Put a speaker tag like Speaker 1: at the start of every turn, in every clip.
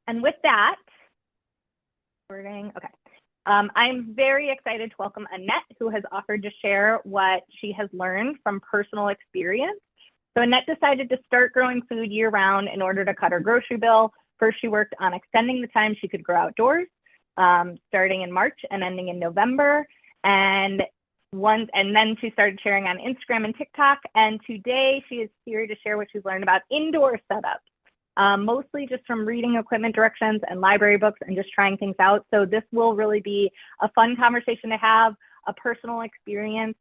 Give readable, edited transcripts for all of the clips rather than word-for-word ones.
Speaker 1: And with that, okay. I'm very excited to welcome Annette, who has offered to share what she has learned from personal experience. So Annette decided to start growing food year-round in order to cut her grocery bill. First, she worked on extending the time she could grow outdoors, starting in March and ending in November. And then she started sharing on Instagram and TikTok. And today she is here to share what she's learned about indoor setups, mostly just from reading equipment directions and library books and just trying things out. So this will really be a fun conversation to have, a personal experience,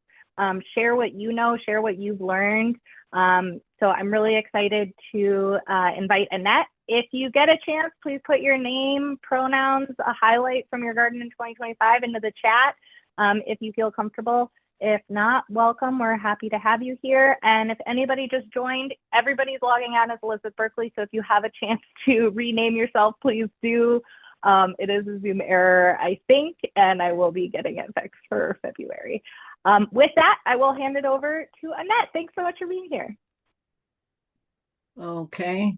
Speaker 1: share what you know, share what you've learned. So I'm really excited to invite Annette. If you get a chance, please put your name, pronouns, a highlight from your garden in 2025 into the chat if you feel comfortable. If not, welcome. We're happy to have you here. And if anybody just joined, everybody's logging on as Elizabeth Berkeley. So if you have a chance to rename yourself, please do. It is a Zoom error, I think, and I will be getting it fixed for February. With that, I will hand it over to Annette. Thanks so much for being here.
Speaker 2: Okay.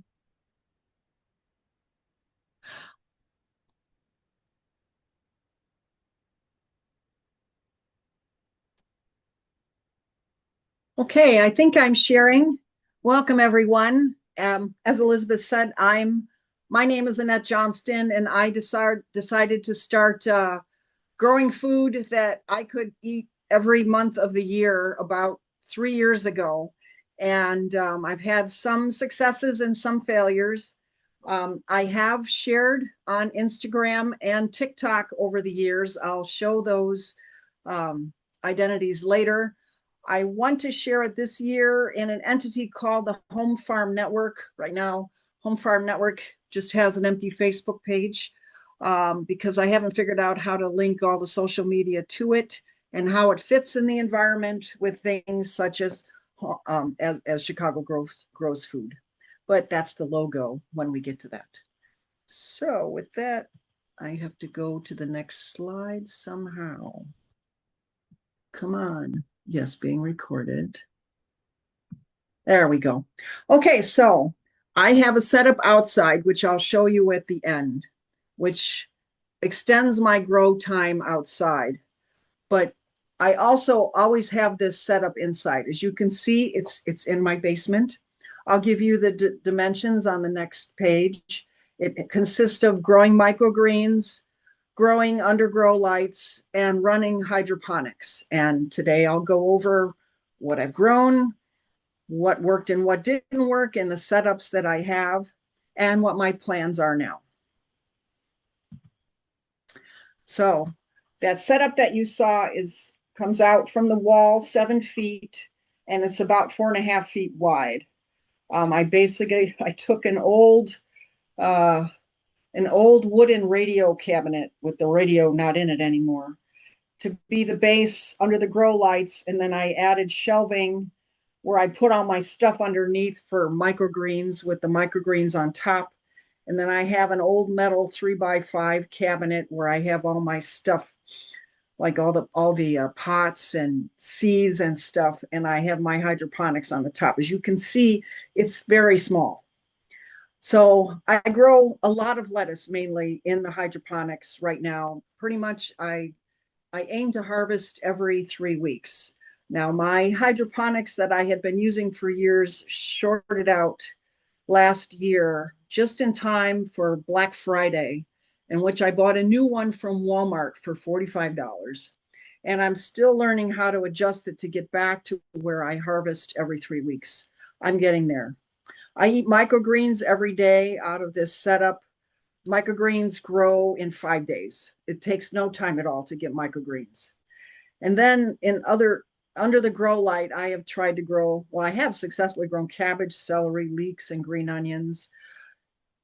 Speaker 2: Okay, I think I'm sharing. Welcome, everyone. As Elizabeth said, my name is Annette Johnston, and I decided to start growing food that I could eat every month of the year about 3 years ago. And I've had some successes and some failures. I have shared on Instagram and TikTok over the years. I'll show those identities later. I want to share it this year in an entity called the Home Farm Network. Right now, Home Farm Network just has an empty Facebook page because I haven't figured out how to link all the social media to it and how it fits in the environment with things such as Chicago grows food. But that's the logo when we get to that. So with that, I have to go to the next slide somehow. Come on. Yes, being recorded. There we go. Okay, so I have a setup outside, which I'll show you at the end, which extends my grow time outside. But I also always have this setup inside. As you can see, it's in my basement. I'll give you the dimensions on the next page. It consists of growing microgreens, growing under grow lights, and running hydroponics. And today I'll go over what I've grown, what worked and what didn't work, and the setups that I have, and what my plans are now. So that setup that you saw comes out from the wall 7 feet, and it's about 4.5 feet wide. I took an old wooden radio cabinet with the radio not in it anymore to be the base under the grow lights. And then I added shelving where I put all my stuff underneath for microgreens with the microgreens on top. And then I have an old metal 3x5 cabinet where I have all my stuff, like all the pots and seeds and stuff. And I have my hydroponics on the top. As you can see, it's very small. So I grow a lot of lettuce, mainly in the hydroponics right now. Pretty much I aim to harvest every 3 weeks. Now, my hydroponics that I had been using for years shorted out last year just in time for Black Friday, in which I bought a new one from Walmart for $45. And I'm still learning how to adjust it to get back to where I harvest every 3 weeks. I'm getting there. I eat microgreens every day out of this setup. Microgreens grow in 5 days. It takes no time at all to get microgreens. And then under the grow light, I have tried to grow, well, I have successfully grown cabbage, celery, leeks, and green onions.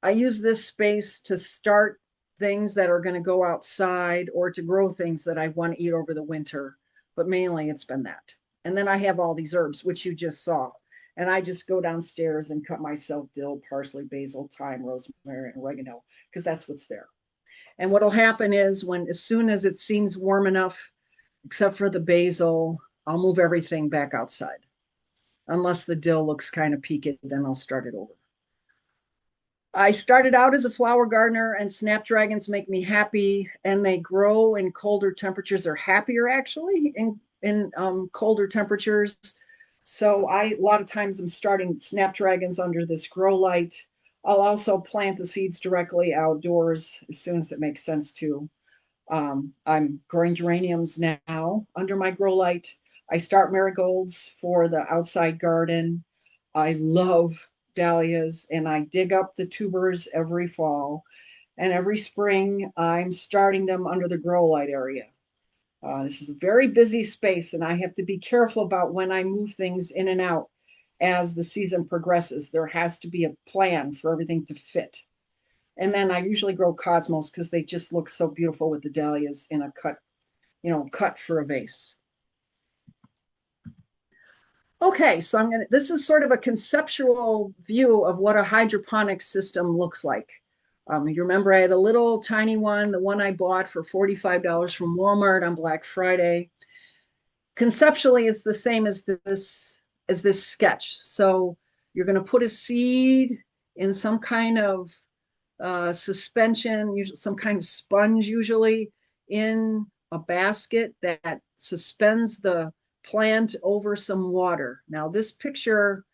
Speaker 2: I use this space to start things that are going to go outside or to grow things that I want to eat over the winter. But mainly it's been that. And then I have all these herbs, which you just saw. And I just go downstairs and cut myself dill, parsley, basil, thyme, rosemary, and oregano, because that's what's there. And what'll happen is as soon as it seems warm enough, except for the basil, I'll move everything back outside. Unless the dill looks kind of peaked, then I'll start it over. I started out as a flower gardener, and snapdragons make me happy, and they grow in colder temperatures. They're happier actually in colder temperatures. So a lot of times I'm starting snapdragons under this grow light. I'll also plant the seeds directly outdoors as soon as it makes sense to. I'm growing geraniums now under my grow light. I start marigolds for the outside garden. I love dahlias, and I dig up the tubers every fall. And every spring, I'm starting them under the grow light area. This is a very busy space, and I have to be careful about when I move things in and out as the season progresses. There has to be a plan for everything to fit. And then I usually grow cosmos because they just look so beautiful with the dahlias in a cut for a vase. Okay, so this is sort of a conceptual view of what a hydroponic system looks like. You remember I had a little tiny one, the one I bought for $45 from Walmart on Black Friday. Conceptually, it's the same as this sketch. So you're going to put a seed in some kind of suspension, usually some kind of sponge, usually in a basket that suspends the plant over some water. Now, this picture,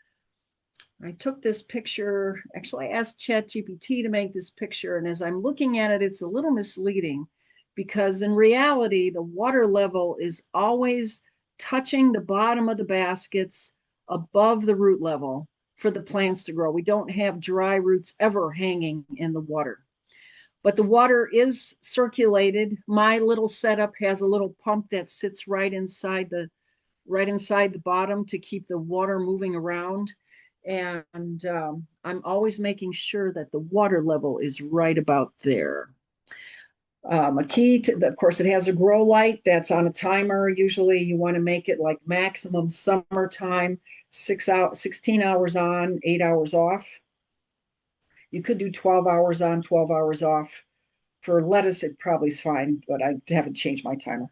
Speaker 2: I took this picture, actually, I asked ChatGPT to make this picture. And as I'm looking at it, it's a little misleading because in reality, the water level is always touching the bottom of the baskets above the root level for the plants to grow. We don't have dry roots ever hanging in the water. But the water is circulated. My little setup has a little pump that sits right inside the bottom to keep the water moving around. And I'm always making sure that the water level is right about there. A key to, of course, it has a grow light that's on a timer. Usually you want to make it like maximum summertime, 16 hours on, 8 hours off. You could do 12 hours on, 12 hours off. For lettuce, it probably is fine, but I haven't changed my timer.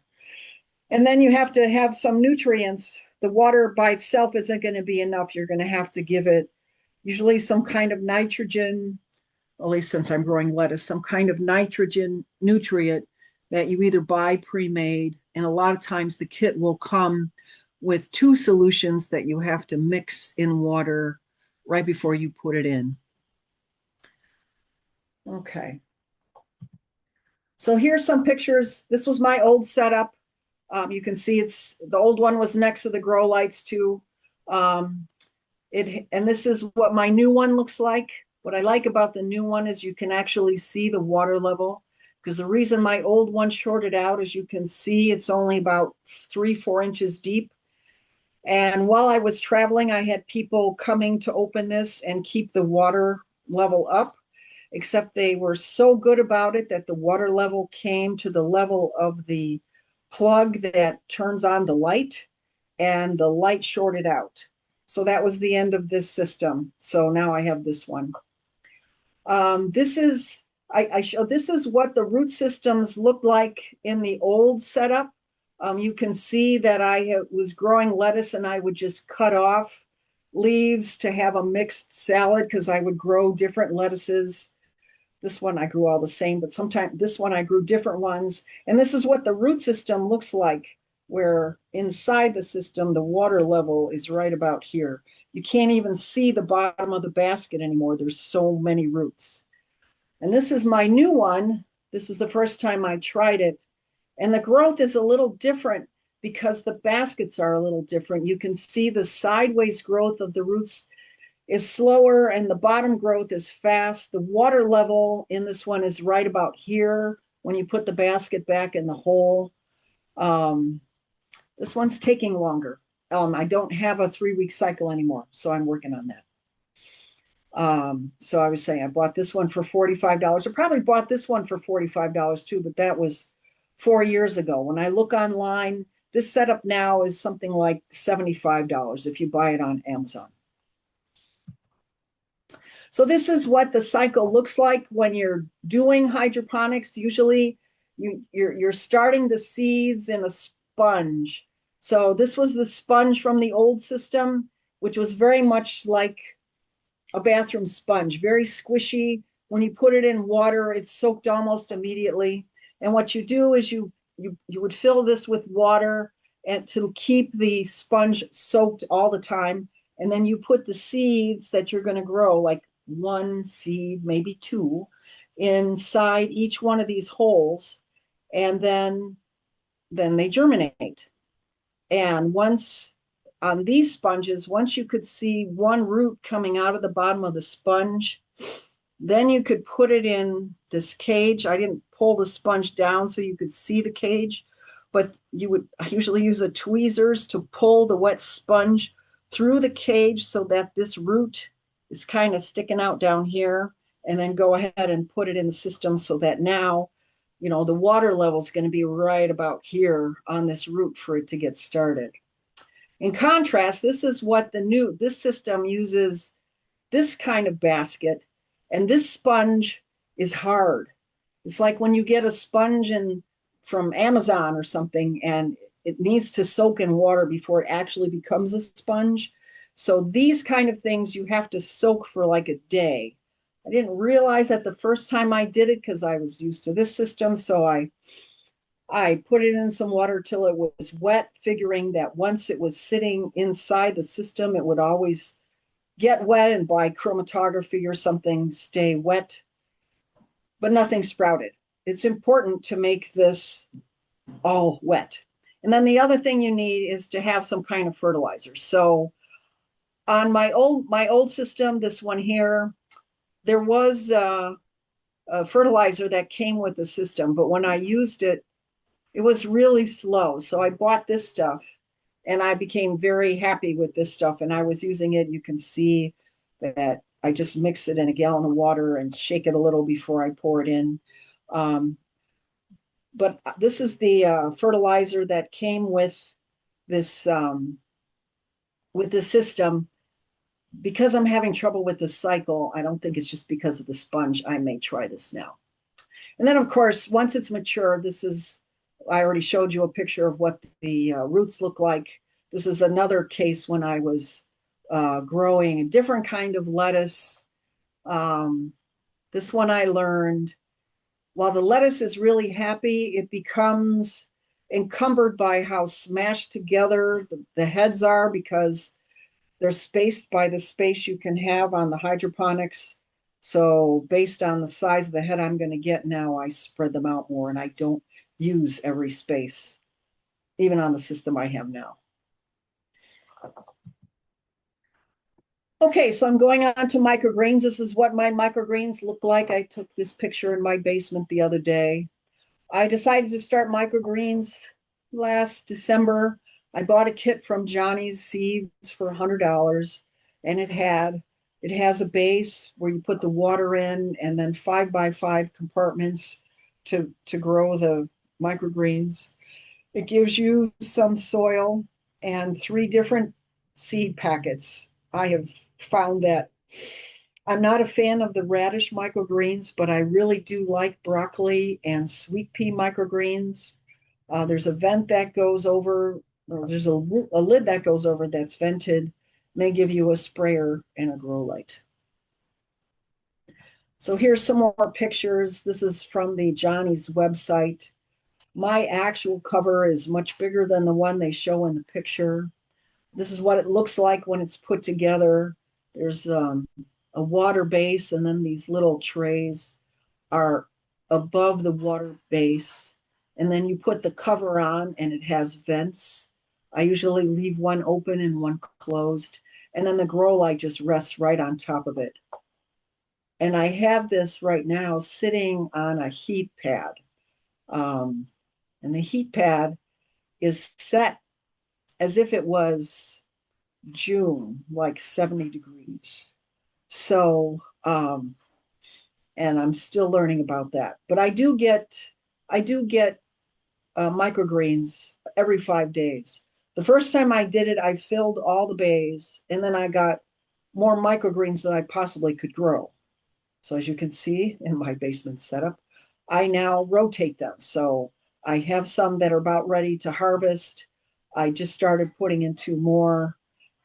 Speaker 2: And then you have to have some nutrients. The water by itself isn't going to be enough. You're going to have to give it usually some kind of nitrogen, at least since I'm growing lettuce, some kind of nitrogen nutrient that you either buy pre-made, and a lot of times the kit will come with 2 solutions that you have to mix in water right before you put it in. Okay. So here's some pictures. This was my old setup. You can see the old one was next to the grow lights too. And this is what my new one looks like. What I like about the new one is you can actually see the water level, because the reason my old one shorted out, as you can see, it's only about 3-4 inches deep. And while I was traveling, I had people coming to open this and keep the water level up, except they were so good about it that the water level came to the level of the plug that turns on the light, and the light shorted out. So that was the end of this system. So now I have this one. This is what the root systems looked like in the old setup. You can see that I was growing lettuce, and I would just cut off leaves to have a mixed salad because I would grow different lettuces. This one I grew all the same, but sometimes this one I grew different ones. And this is what the root system looks like, where inside the system, the water level is right about here. You can't even see the bottom of the basket anymore. There's so many roots. And this is my new one. This is the first time I tried it. And the growth is a little different because the baskets are a little different. You can see the sideways growth of the roots is slower and the bottom growth is fast. The water level in this one is right about here when you put the basket back in the hole. This one's taking longer. I don't have a 3-week cycle anymore, so I'm working on that. So I was saying I bought this one for $45. I probably bought this one for $45 too, but that was 4 years ago. When I look online, this setup now is something like $75 if you buy it on Amazon. So this is what the cycle looks like when you're doing hydroponics. Usually you're starting the seeds in a sponge. So this was the sponge from the old system, which was very much like a bathroom sponge, very squishy. When you put it in water, it's soaked almost immediately. And what you do is you would fill this with water and to keep the sponge soaked all the time. And then you put the seeds that you're going to grow, like one seed, maybe two, inside each one of these holes. And then they germinate. And once on these sponges, once you could see one root coming out of the bottom of the sponge, then you could put it in this cage. I didn't pull the sponge down so you could see the cage, but I usually use a tweezers to pull the wet sponge through the cage so that this root is kind of sticking out down here, and then go ahead and put it in the system so that now, the water level is going to be right about here on this root for it to get started. In contrast, this is what this system uses this kind of basket, and this sponge is hard. It's like when you get a sponge from Amazon or something, and it needs to soak in water before it actually becomes a sponge. So these kind of things you have to soak for like a day. I didn't realize that the first time I did it because I was used to this system. So I put it in some water till it was wet, figuring that once it was sitting inside the system, it would always get wet and by chromatography or something stay wet, but nothing sprouted. It's important to make this all wet. And then the other thing you need is to have some kind of fertilizer. So on my old system, this one here, there was a fertilizer that came with the system, but when I used it, it was really slow. So I bought this stuff and I became very happy with this stuff. And I was using it. You can see that I just mix it in a gallon of water and shake it a little before I pour it in. But this is the fertilizer that came with this system. Because I'm having trouble with the cycle, I don't think it's just because of the sponge. I may try this now. And then, of course, once it's mature, I already showed you a picture of what the roots look like. This is another case when I was growing a different kind of lettuce. This one I learned, while the lettuce is really happy, it becomes encumbered by how smashed together the heads are, because they're spaced by the space you can have on the hydroponics. So based on the size of the head I'm going to get now, I spread them out more and I don't use every space, even on the system I have now. Okay, so I'm going on to microgreens. This is what my microgreens look like. I took this picture in my basement the other day. I decided to start microgreens last December. I bought a kit from Johnny's Seeds for $100, and it has a base where you put the water in, and then 5x5 compartments to grow the microgreens. It gives you some soil and 3 different seed packets. I have found that I'm not a fan of the radish microgreens, but I really do like broccoli and sweet pea microgreens. There's a vent that goes over, or there's a lid that goes over that's vented. And they give you a sprayer and a grow light. So here's some more pictures. This is from the Johnny's website. My actual cover is much bigger than the one they show in the picture. This is what it looks like when it's put together. There's a water base, and then these little trays are above the water base. And then you put the cover on and it has vents. I usually leave one open and one closed. And then the grow light just rests right on top of it. And I have this right now sitting on a heat pad. And the heat pad is set as if it was June, like 70 degrees. So, and I'm still learning about that. But I do get microgreens every 5 days. The first time I did it, I filled all the bays, and then I got more microgreens than I possibly could grow. So as you can see in my basement setup, I now rotate them. So I have some that are about ready to harvest. I just started putting in 2 more.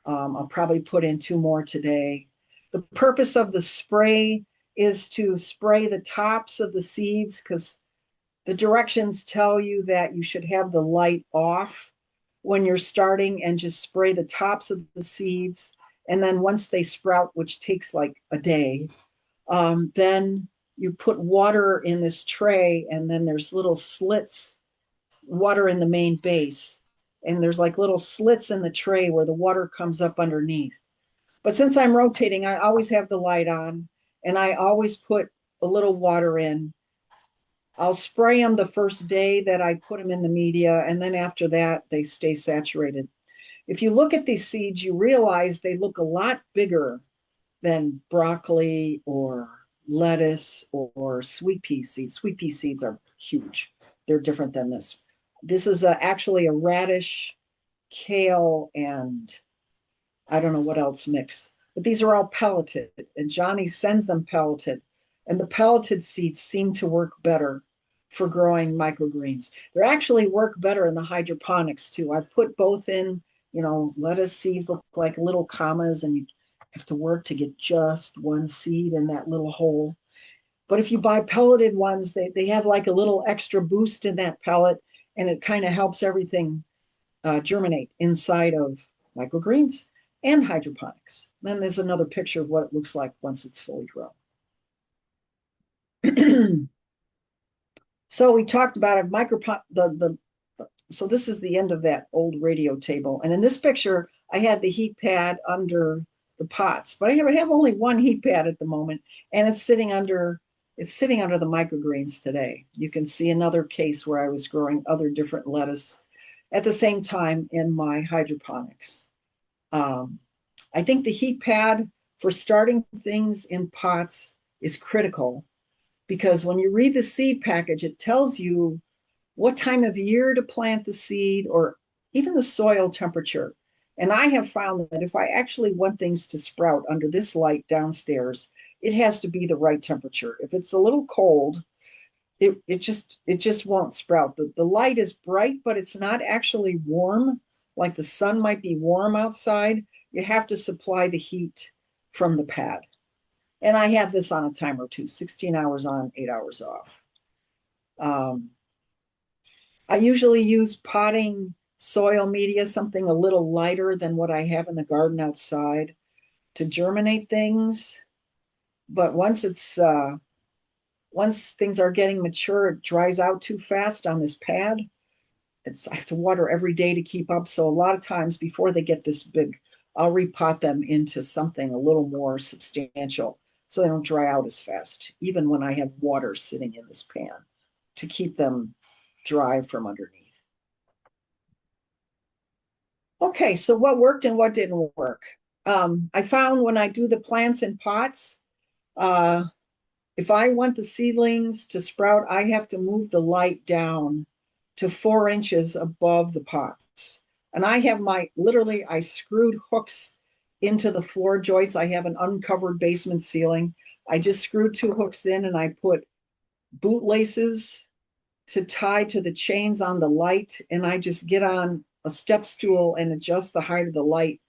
Speaker 2: I'll probably put in 2 more today. The purpose of the spray is to spray the tops of the seeds because the directions tell you that you should have the light off when you're starting and just spray the tops of the seeds. And then once they sprout, which takes like a day, then you put water in this tray, and then there's little slits, water in the main base. And there's like little slits in the tray where the water comes up underneath. But since I'm rotating, I always have the light on, and I always put a little water in. I'll spray them the first day that I put them in the media, and then after that, they stay saturated. If you look at these seeds, you realize they look a lot bigger than broccoli or lettuce or sweet pea seeds. Sweet pea seeds are huge. They're different than this. This is actually a radish, kale, and I don't know what else mix. But these are all pelleted, and Johnny sends them pelleted. And the pelleted seeds seem to work better for growing microgreens. They actually work better in the hydroponics too. I've put both in, lettuce seeds look like little commas, and you have to work to get just one seed in that little hole. But if you buy pelleted ones, they have like a little extra boost in that pellet, and it kind of helps everything germinate inside of microgreens and hydroponics. Then there's another picture of what it looks like once it's fully grown. So we talked about it, so this is the end of that old radio table. And in this picture, I had the heat pad under the pots, but I have only one heat pad at the moment, and it's sitting under the microgreens today. You can see another case where I was growing other different lettuce at the same time in my hydroponics. I think the heat pad for starting things in pots is critical, because when you read the seed package, it tells you what time of year to plant the seed or even the soil temperature. And I have found that if I actually want things to sprout under this light downstairs, it has to be the right temperature. If it's a little cold, it just won't sprout. The light is bright, but it's not actually warm. Like the sun might be warm outside. You have to supply the heat from the pad. And I have this on a timer too, 16 hours on, 8 hours off. I usually use potting soil media, something a little lighter than what I have in the garden outside, to germinate things. But once things are getting mature, it dries out too fast on this pad. I have to water every day to keep up. So a lot of times before they get this big, I'll repot them into something a little more substantial so they don't dry out as fast, even when I have water sitting in this pan, to keep them dry from underneath. Okay, so what worked and what didn't work? I found when I do the plants in pots, if I want the seedlings to sprout, I have to move the light down to 4 inches above the pots. And I have I screwed hooks into the floor joists. I have an uncovered basement ceiling. I just screwed 2 hooks in, and I put bootlaces to tie to the chains on the light. And I just get on a step stool and adjust the height of the light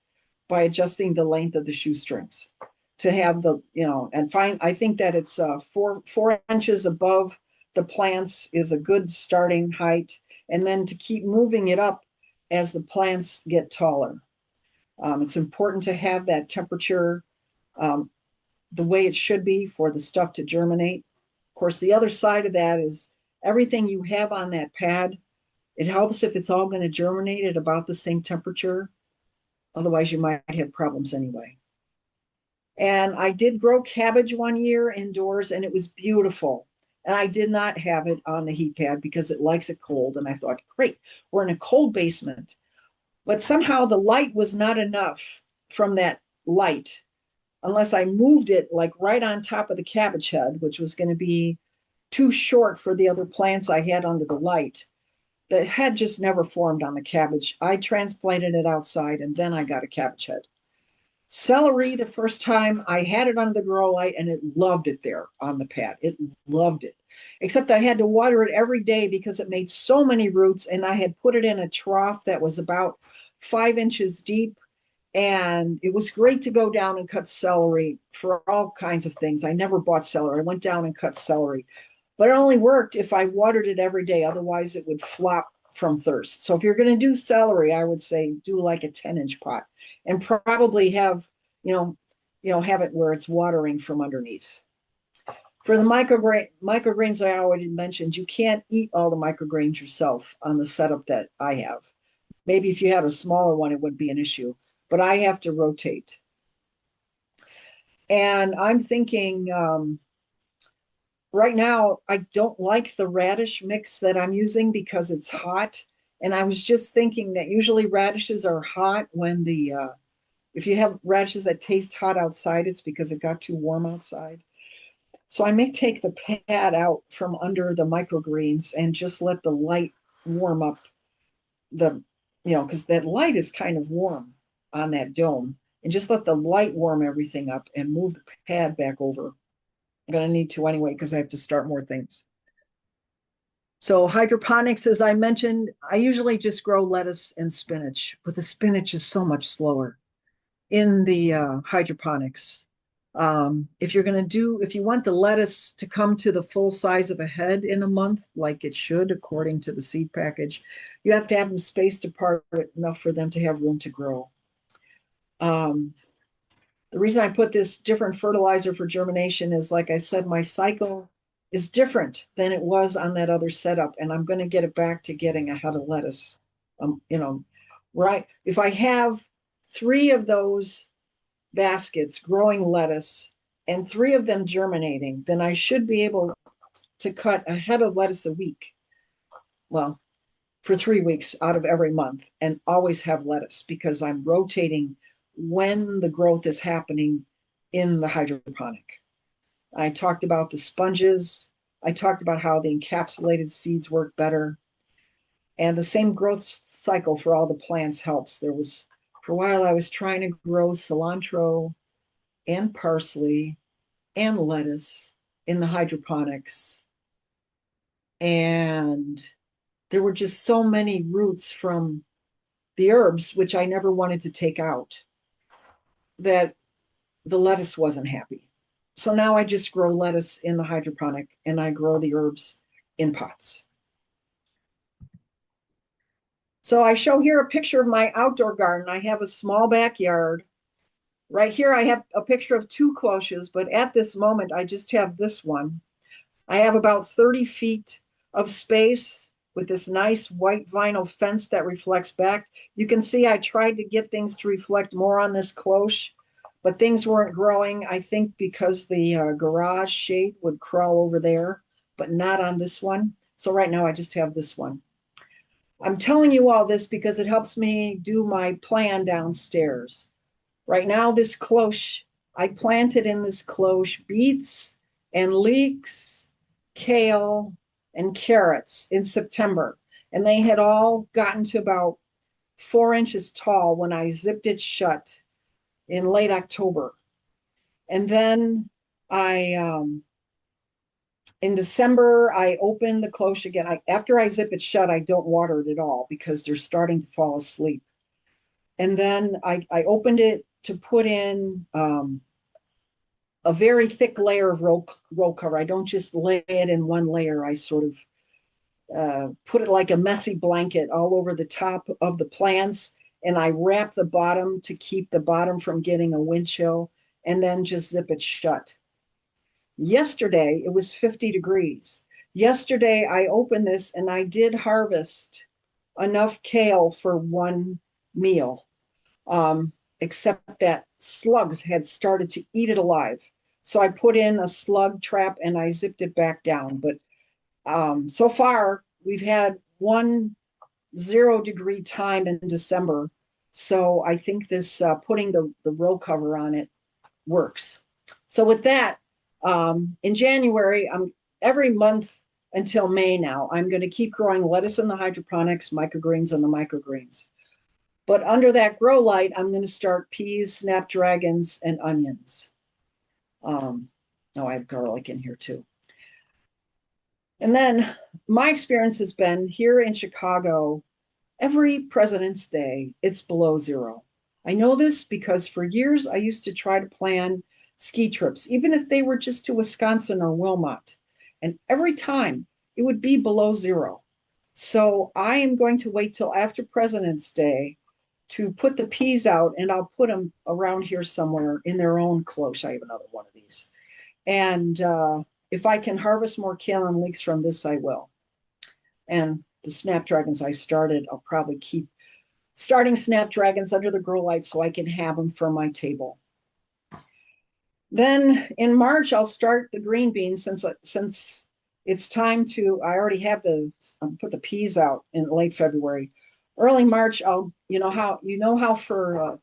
Speaker 2: by adjusting the length of the shoestrings to have I think that it's 4 inches above the plants is a good starting height. And then to keep moving it up as the plants get taller. It's important to have that temperature the way it should be for the stuff to germinate. Of course, the other side of that is everything you have on that pad. It helps if it's all going to germinate at about the same temperature. Otherwise, you might have problems anyway. And I did grow cabbage one year indoors, and it was beautiful. And I did not have it on the heat pad because it likes it cold. And I thought, great, we're in a cold basement. But somehow the light was not enough from that light, unless I moved it like right on top of the cabbage head, which was going to be too short for the other plants I had under the light. The head just never formed on the cabbage. I transplanted it outside, and then I got a cabbage head. Celery, the first time I had it under the grow light, and it loved it there on the pad. It loved it, except I had to water it every day because it made so many roots, and I had put it in a trough that was about 5 inches deep, And it was great to go down and cut celery for all kinds of things. I never bought celery. I went down and cut celery, but it only worked if I watered it every day. Otherwise, it would flop from thirst. So if you're going to do celery, I would say do like a 10-inch pot and probably have, have it where it's watering from underneath. For the microgreens I already mentioned, you can't eat all the microgreens yourself on the setup that I have. Maybe if you had a smaller one, it wouldn't be an issue, but I have to rotate. And I'm thinking right now, I don't like the radish mix that I'm using because it's hot. And I was just thinking that usually radishes are hot when if you have radishes that taste hot outside, it's because it got too warm outside. So I may take the pad out from under the microgreens and just let the light warm up because that light is kind of warm on that dome, and just let the light warm everything up and move the pad back over. I'm going to need to anyway because I have to start more things. So hydroponics, as I mentioned, I usually just grow lettuce and spinach, but the spinach is so much slower in the hydroponics. If you want the lettuce to come to the full size of a head in a month, like it should, according to the seed package, you have to have them spaced apart enough for them to have room to grow. The reason I put this different fertilizer for germination is, like I said, my cycle is different than it was on that other setup, and I'm going to get it back to getting a head of lettuce. Right. If I have 3 of those baskets growing lettuce and 3 of them germinating, then I should be able to cut a head of lettuce a week. Well, for 3 weeks out of every month, and always have lettuce because I'm rotating when the growth is happening in the hydroponic. I talked about the sponges. I talked about how the encapsulated seeds work better. And the same growth cycle for all the plants helps. For a while, I was trying to grow cilantro and parsley and lettuce in the hydroponics. And there were just so many roots from the herbs, which I never wanted to take out, that the lettuce wasn't happy. So now I just grow lettuce in the hydroponic and I grow the herbs in pots. So I show here a picture of my outdoor garden. I have a small backyard. Right here, I have a picture of 2 cloches, but at this moment, I just have this one. I have about 30 feet of space with this nice white vinyl fence that reflects back. You can see I tried to get things to reflect more on this cloche, but things weren't growing, I think because the garage shade would crawl over there, but not on this one. So right now I just have this one. I'm telling you all this because it helps me do my plan downstairs. Right now, this cloche, I planted in this cloche beets and leeks, kale, and carrots in September. And they had all gotten to about 4 inches tall when I zipped it shut in late October. And then in December, I opened the cloche again. After I zip it shut, I don't water it at all because they're starting to fall asleep. And then I opened it to put in a very thick layer of row cover. I don't just lay it in one layer. I sort of put it like a messy blanket all over the top of the plants, and I wrap the bottom to keep the bottom from getting a wind chill, and then just zip it shut. Yesterday, it was 50 degrees. Yesterday, I opened this and I did harvest enough kale for one meal, except that slugs had started to eat it alive. So I put in a slug trap and I zipped it back down. But so far, we've had 1 0-degree time in December. So I think this putting the row cover on it works. So with that, in January, every month until May now, I'm going to keep growing lettuce in the hydroponics, microgreens in the microgreens. But under that grow light, I'm going to start peas, snapdragons, and onions. Oh, I have garlic in here too. And then my experience has been here in Chicago, every President's Day, it's below 0. I know this because for years I used to try to plan ski trips, even if they were just to Wisconsin or Wilmot. And every time it would be below zero. So I am going to wait till after President's Day to put the peas out, and I'll put them around here somewhere in their own cloche. I have another one of these. And if I can harvest more kaolin leeks from this, I will. And the snapdragons I started, I'll probably keep starting snapdragons under the grow light so I can have them for my table. Then in March, I'll start the green beans since it's time to, I already have put the peas out in late February. Early March, you know how for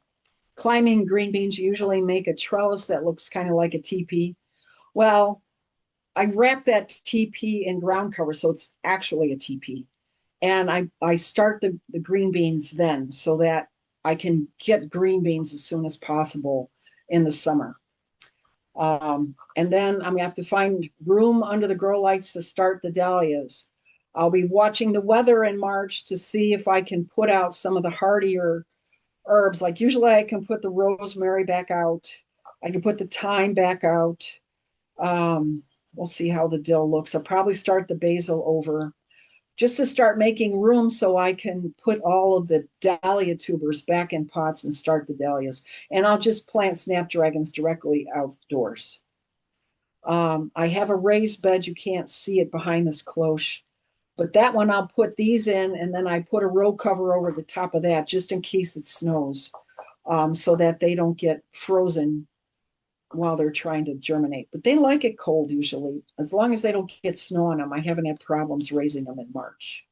Speaker 2: climbing green beans, you usually make a trellis that looks kind of like a teepee. Well, I wrap that teepee in ground cover, so it's actually a teepee. And I start the green beans then so that I can get green beans as soon as possible in the summer. And then I'm gonna have to find room under the grow lights to start the dahlias. I'll be watching the weather in March to see if I can put out some of the hardier herbs. Like usually I can put the rosemary back out. I can put the thyme back out. We'll see how the dill looks. I'll probably start the basil over just to start making room so I can put all of the dahlia tubers back in pots and start the dahlias. And I'll just plant snapdragons directly outdoors. I have a raised bed. You can't see it behind this cloche, but that one I'll put these in, and then I put a row cover over the top of that just in case it snows, so that they don't get frozen while they're trying to germinate. But they like it cold usually, as long as they don't get snow on them. I haven't had problems raising them in March.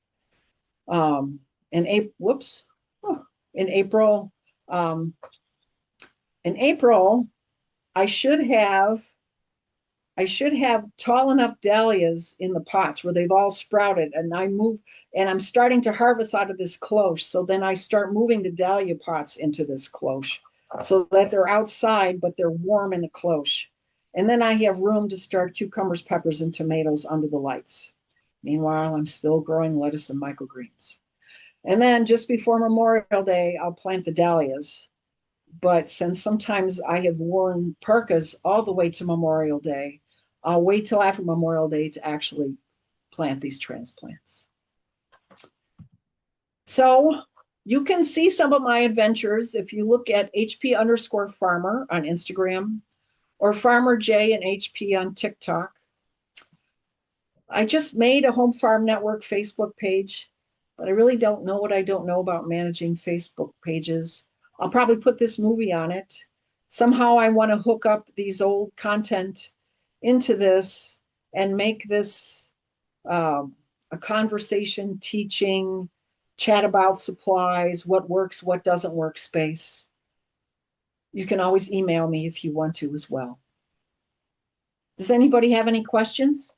Speaker 2: In April, whoops, oh, in April, um, in April, I should have I should have tall enough dahlias in the pots where they've all sprouted, and I'm starting to harvest out of this cloche. So then I start moving the dahlia pots into this cloche so that they're outside, but they're warm in the cloche. And then I have room to start cucumbers, peppers, and tomatoes under the lights. Meanwhile, I'm still growing lettuce and microgreens. And then just before Memorial Day, I'll plant the dahlias. But since sometimes I have worn parkas all the way to Memorial Day, I'll wait till after Memorial Day to actually plant these transplants. So you can see some of my adventures if you look at HP_farmer on Instagram or Farmer J and HP on TikTok. I just made a Home Farm Network Facebook page, but I really don't know what I don't know about managing Facebook pages. I'll probably put this movie on it. Somehow I want to hook up these old content into this and make this a conversation, teaching, chat about supplies, what works, what doesn't work space. You can always email me if you want to as well. Does anybody have any questions?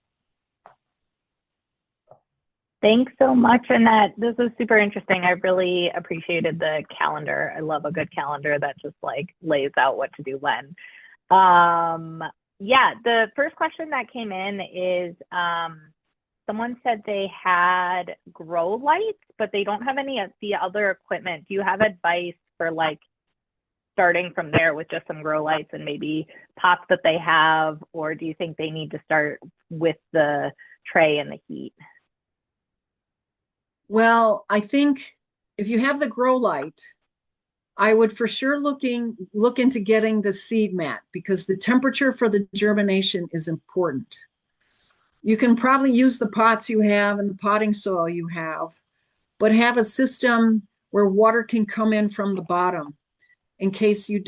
Speaker 1: Thanks so much, Annette. This is super interesting. I really appreciated the calendar. I love a good calendar that just like lays out what to do when. Yeah, the first question that came in is someone said they had grow lights, but they don't have any of the other equipment. Do you have advice for like starting from there with just some grow lights and maybe pots that they have, or do you think they need to start with the tray and the heat?
Speaker 2: Well, I think if you have the grow light, I would for sure look into getting the seed mat because the temperature for the germination is important. You can probably use the pots you have and the potting soil you have, but have a system where water can come in from the bottom in case you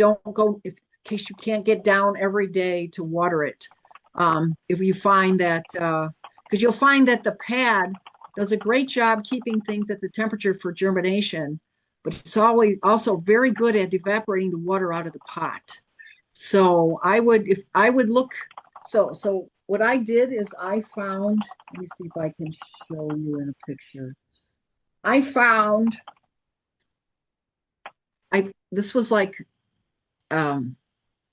Speaker 2: case you can't get down every day to water it. If you find that, because you'll find that the pad does a great job keeping things at the temperature for germination, but it's always also very good at evaporating the water out of the pot. So so what I did is I found, let me see if I can show you in a picture. I found, this was like, you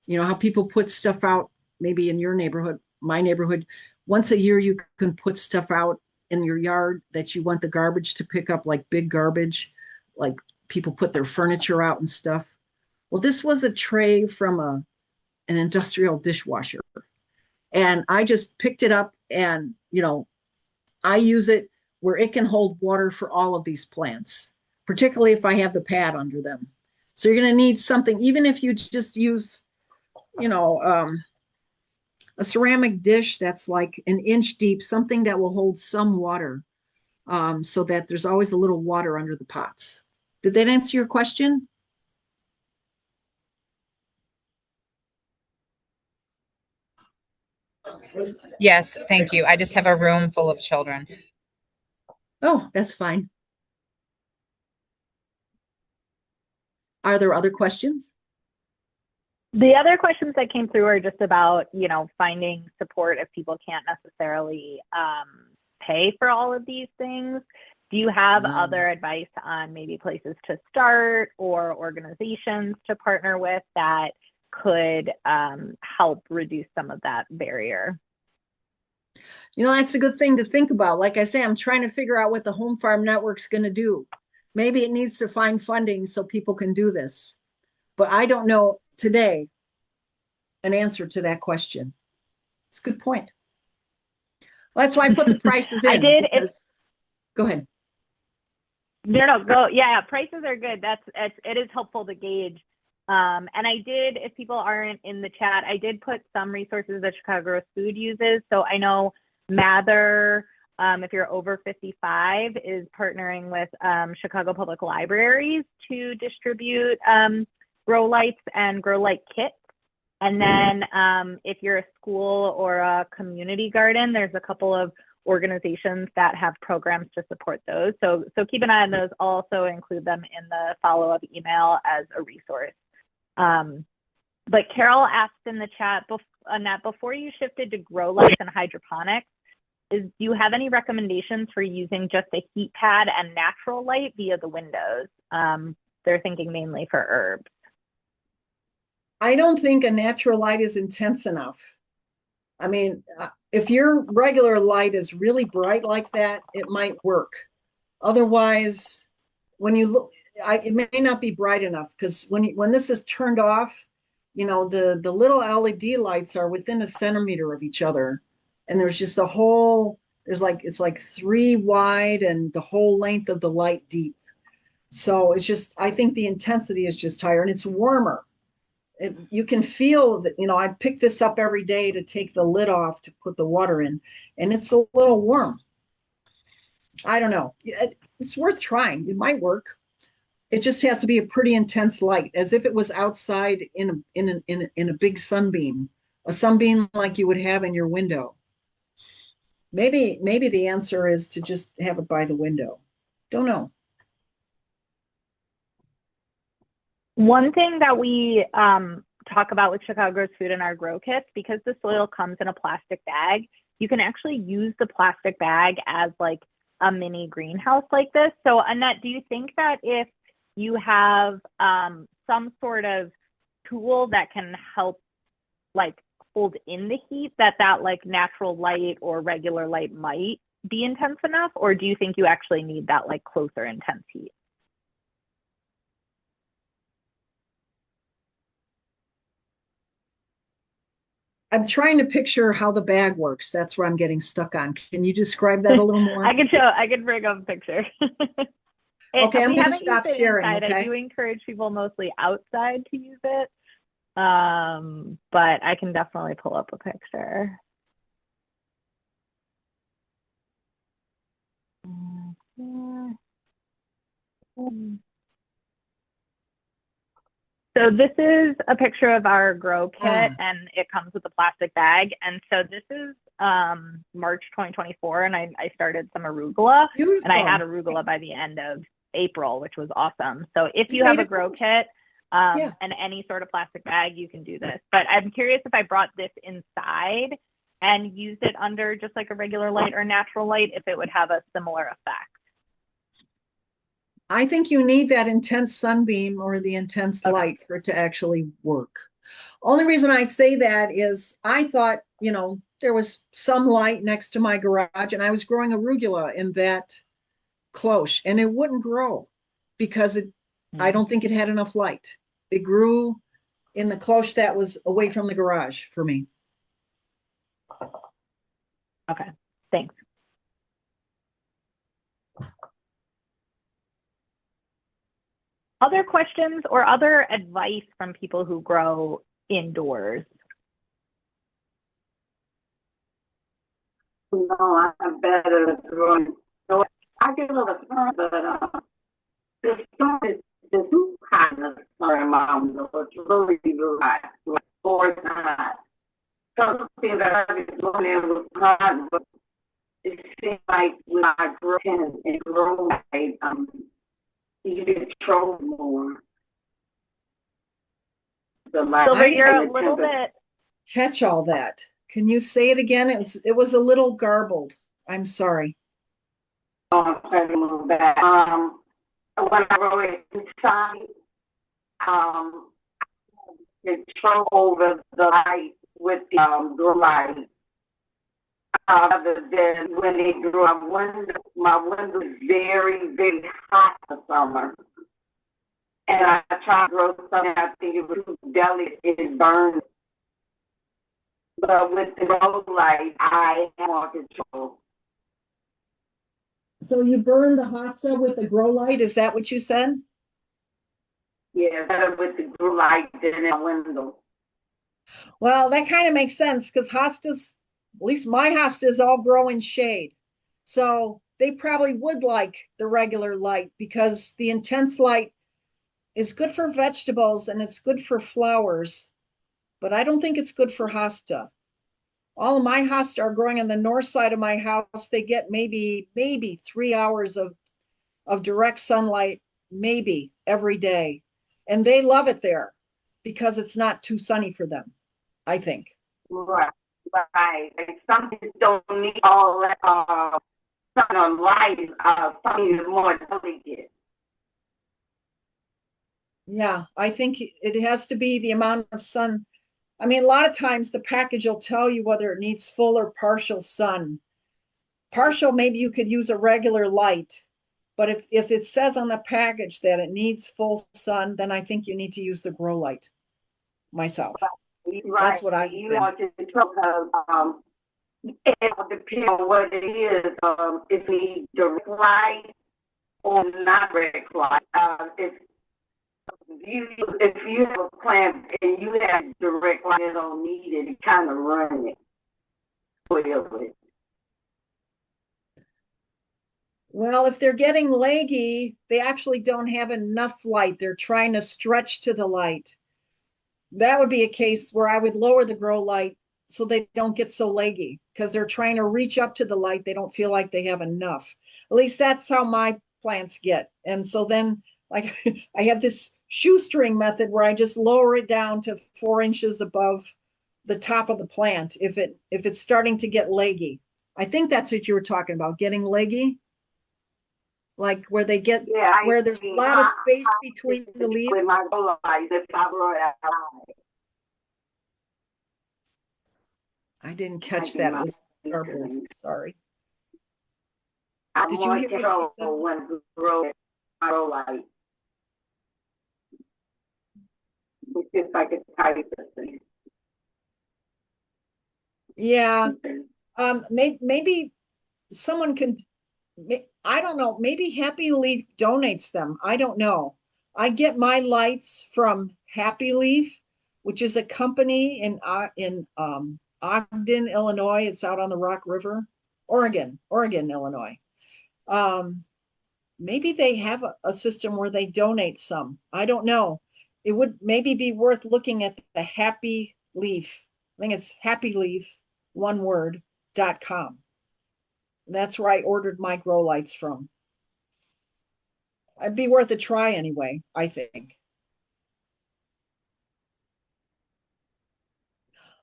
Speaker 2: know, how people put stuff out, maybe in your neighborhood, my neighborhood, once a year you can put stuff out in your yard that you want the garbage to pick up, like big garbage, like people put their furniture out and stuff. Well, this was a tray from an industrial dishwasher. And I just picked it up and, I use it where it can hold water for all of these plants, particularly if I have the pad under them. So you're going to need something, even if you just use, you know, um, a ceramic dish that's like an inch deep, something that will hold some water, so that there's always a little water under the pots. Did that answer your question?
Speaker 3: Yes, thank you. I just have a room full of children.
Speaker 2: Oh, that's fine. Are there other questions?
Speaker 1: The other questions that came through are just about, finding support if people can't necessarily pay for all of these things. Do you have other advice on maybe places to start or organizations to partner with that could help reduce some of that barrier?
Speaker 2: That's a good thing to think about. Like I say, I'm trying to figure out what the Home Farm Network's going to do. Maybe it needs to find funding so people can do this. But I don't know today an answer to that question. It's a good point. Well, that's why I put the prices in.
Speaker 1: I did.
Speaker 2: Go ahead.
Speaker 1: No, go. Yeah, prices are good. It is helpful to gauge. And I did, if people aren't in the chat, I did put some resources that Chicago Grows Food uses. So I know Mather, if you're over 55, is partnering with Chicago Public Libraries to distribute grow lights and grow light kits. And then if you're a school or a community garden, there's a couple of organizations that have programs to support those. So keep an eye on those. I'll also include them in the follow-up email as a resource. But Carol asked in the chat, Annette, before you shifted to grow lights and hydroponics, do you have any recommendations for using just a heat pad and natural light via the windows? They're thinking mainly for herbs.
Speaker 2: I don't think a natural light is intense enough. I mean, if your regular light is really bright like that, it might work. Otherwise, when you look, it may not be bright enough, because when this is turned off, the little LED lights are within a centimeter of each other, and there's just it's like 3 wide and the whole length of the light deep. So I think the intensity is just higher, and it's warmer. You can feel that, I pick this up every day to take the lid off to put the water in, and it's a little warm. I don't know. It's worth trying. It might work. It just has to be a pretty intense light, as if it was outside in a big sunbeam, a sunbeam like you would have in your window. Maybe the answer is to just have it by the window. Don't know.
Speaker 1: One thing that we talk about with Chicago Grows Food in our grow kits, because the soil comes in a plastic bag, you can actually use the plastic bag as like a mini greenhouse like this. So Annette, do you think that if you have some sort of tool that can help like hold in the heat, that like natural light or regular light might be intense enough? Or do you think you actually need that like closer intense heat?
Speaker 2: I'm trying to picture how the bag works. That's where I'm getting stuck on. Can you describe that a little more?
Speaker 1: I can bring up a picture.
Speaker 2: Okay, I'm
Speaker 1: we
Speaker 2: going to
Speaker 1: haven't
Speaker 2: stop
Speaker 1: used it
Speaker 2: sharing,
Speaker 1: inside.
Speaker 2: okay?
Speaker 1: I do encourage people mostly outside to use it. But I can definitely pull up a picture. So this is a picture of our grow kit, and it comes with a plastic bag. And so this is March 2024, and I started some arugula. Beautiful. And I had arugula by the end of April, which was awesome. So if you have a grow kit and any sort of plastic bag, you can do this. But I'm curious if I brought this inside and used it under just like a regular light or natural light, if it would have a similar effect.
Speaker 2: I think you need that intense sunbeam or the intense light for it to actually work. Only reason I say that is I thought, there was some light next to my garage, and I was growing arugula in that cloche, and it wouldn't grow because I don't think it had enough light. They grew in the cloche that was away from the garage for me.
Speaker 1: Okay, thanks. Other questions or other advice from people who grow indoors?
Speaker 4: No, I'm better at growing. So I get a little fun, but the sun is the two kind of sun, mom. So it's really right, or it's not. Something that I was going in was hard, but it seems like when I grow and grow, you control more. The light.
Speaker 1: Silver, you're
Speaker 2: I
Speaker 1: a little bit.
Speaker 2: catch all that. Can you say it again? It was a little garbled. I'm sorry.
Speaker 4: I'm trying to move back. When I grow it inside, um, control over the light with the grow light. Other than when they grew up, my window is very, very hot for summer. And I tried to grow something, I think it was too delicate, it burned. But with the grow light, I have more control.
Speaker 2: So you burn the hosta with the grow light? Is that what you said?
Speaker 4: Yeah, better with the grow light than in a window.
Speaker 2: Well, that kind of makes sense because hostas, at least my hostas, all grow in shade. So they probably would like the regular light because the intense light is good for vegetables and it's good for flowers, but I don't think it's good for hosta. All of my hosta are growing on the north side of my house. They get maybe 3 hours of direct sunlight, maybe every day. And they love it there because it's not too sunny for them, I think.
Speaker 4: Right, right. And some just don't need all that sun on light. Some is more delicate.
Speaker 2: Yeah, I think it has to be the amount of sun. I mean, a lot of times the package will tell you whether it needs full or partial sun. Partial, maybe you could use a regular light, but if it says on the package that it needs full sun, then I think you need to use the grow light myself.
Speaker 4: Right.
Speaker 2: That's what I
Speaker 4: You
Speaker 2: think.
Speaker 4: want to control it depends on what it is. If you need direct light or not direct light. If you have a plant and you have direct light, you don't need it. It kind of run it.
Speaker 2: Well, if they're getting leggy, they actually don't have enough light. They're trying to stretch to the light. That would be a case where I would lower the grow light so they don't get so leggy because they're trying to reach up to the light. They don't feel like they have enough. At least that's how my plants get. And so then, like, I have this shoestring method where I just lower it down to 4 inches above the top of the plant if it's starting to get leggy. I think that's what you were talking about, getting leggy, like where they get where there's a lot of space between the leaves.
Speaker 4: With my light, if I grow it outside.
Speaker 2: I didn't catch that. It was garbled. Sorry.
Speaker 4: I'm
Speaker 2: Did you
Speaker 4: more
Speaker 2: hear what she
Speaker 4: careful
Speaker 2: said?
Speaker 4: when I grow light. It's just like a type of thing.
Speaker 2: Yeah. Maybe someone can, I don't know, maybe Happy Leaf donates them. I don't know. I get my lights from Happy Leaf, which is a company in Ogden, Illinois. It's out on the Rock River, Oregon, Illinois. Maybe they have a system where they donate some. I don't know. It would maybe be worth looking at the Happy Leaf. I think it's Happy Leaf, one word.com. That's where I ordered my grow lights from. It'd be worth a try anyway, I think.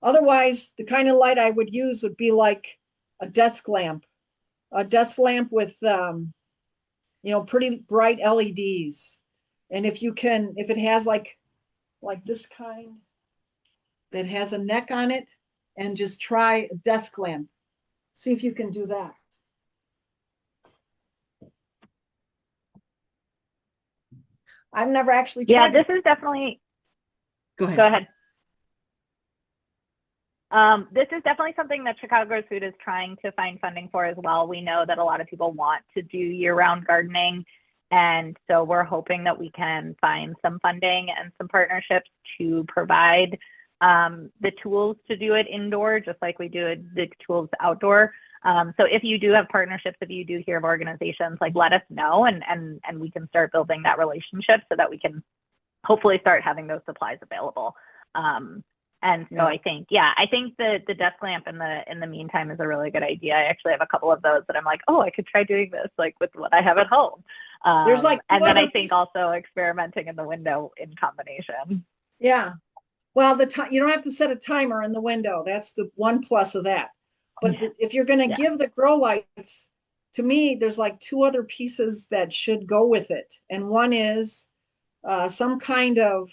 Speaker 2: Otherwise, the kind of light I would use would be like a desk lamp with pretty bright LEDs. And if it has like this kind that has a neck on it, and just try a desk lamp. See if you can do that. I've never actually tried.
Speaker 1: Yeah, this is definitely
Speaker 2: Go ahead.
Speaker 1: Go ahead. This is definitely something that Chicago Grows Food is trying to find funding for as well. We know that a lot of people want to do year-round gardening, and so we're hoping that we can find some funding and some partnerships to provide the tools to do it indoor, just like we do the tools outdoor. So if you do have partnerships, if you do hear of organizations, like let us know, and we can start building that relationship so that we can hopefully start having those supplies available. And so I think the desk lamp in the meantime is a really good idea. I actually have a couple of those that I'm like, oh, I could try doing this like with what I have at home.
Speaker 2: There's like
Speaker 1: and then I think also experimenting in the window in combination.
Speaker 2: Yeah. Well, you don't have to set a timer in the window. That's the one plus of that. But if you're going to give the grow lights, to me, there's like two other pieces that should go with it. And one is some kind of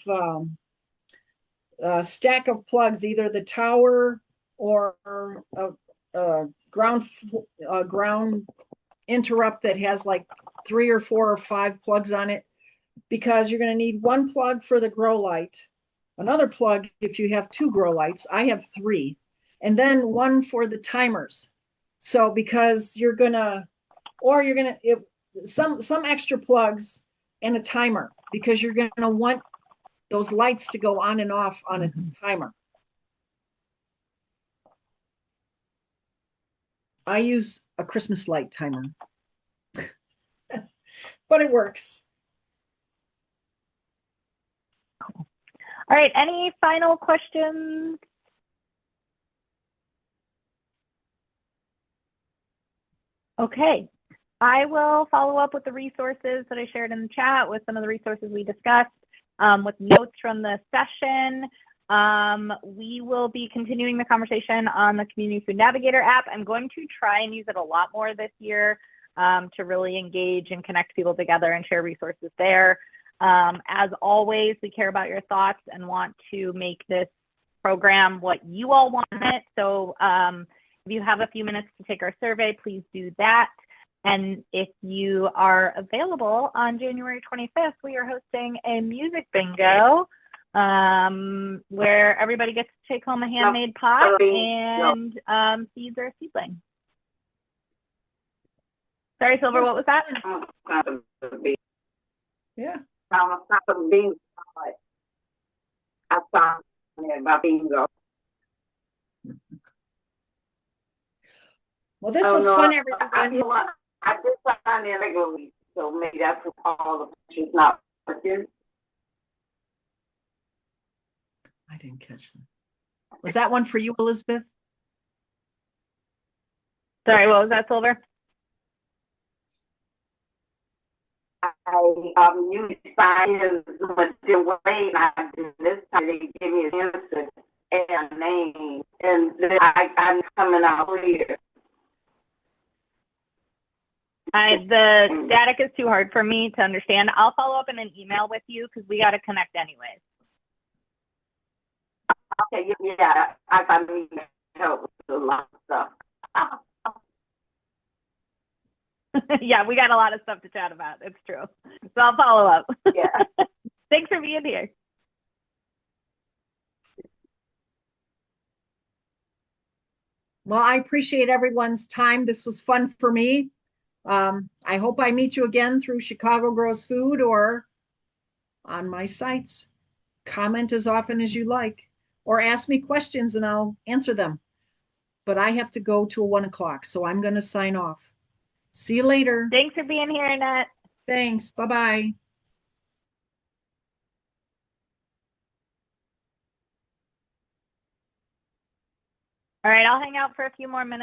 Speaker 2: stack of plugs, either the tower or a ground interrupt that has like 3 or 4 or 5 plugs on it, because you're going to need one plug for the grow light, another plug if you have 2 grow lights. I have 3, and then one for the timers. So because some extra plugs and a timer, because you're going to want those lights to go on and off on a timer. I use a Christmas light timer, but it works.
Speaker 1: All right, any final questions? Okay, I will follow up with the resources that I shared in the chat, with some of the resources we discussed, with notes from the session. We will be continuing the conversation on the Community Food Navigator app. I'm going to try and use it a lot more this year to really engage and connect people together and share resources there. As always, we care about your thoughts and want to make this program what you all want it. So if you have a few minutes to take our survey, please do that. And if you are available on January 25th, we are hosting a music bingo where everybody gets to take home a handmade pot and seeds or a seedling. Sorry, Silver, what was that?
Speaker 2: Yeah.
Speaker 4: I saw my bingo.
Speaker 2: Well, this was fun, everyone.
Speaker 4: I just signed in regularly, so maybe that's all the pictures not working.
Speaker 2: I didn't catch that. Was that one for you, Elizabeth?
Speaker 1: Sorry, what was that, Silver?
Speaker 4: You signed in much way, and I did this time they gave me an answer and a name, and then I'm coming out here.
Speaker 1: The static is too hard for me to understand. I'll follow up in an email with you because we got to connect anyways.
Speaker 4: Okay, yeah, I need help with a lot of stuff.
Speaker 1: Yeah, we got a lot of stuff to chat about. It's true. So I'll follow up.
Speaker 4: Yeah.
Speaker 1: Thanks for being here.
Speaker 2: Well, I appreciate everyone's time. This was fun for me. I hope I meet you again through Chicago Grows Food or on my sites. Comment as often as you like, or ask me questions and I'll answer them. But I have to go to 1 o'clock, so I'm going to sign off. See you later.
Speaker 1: Thanks for being here, Annette.
Speaker 2: Thanks. Bye-bye.
Speaker 1: All right, I'll hang out for a few more minutes.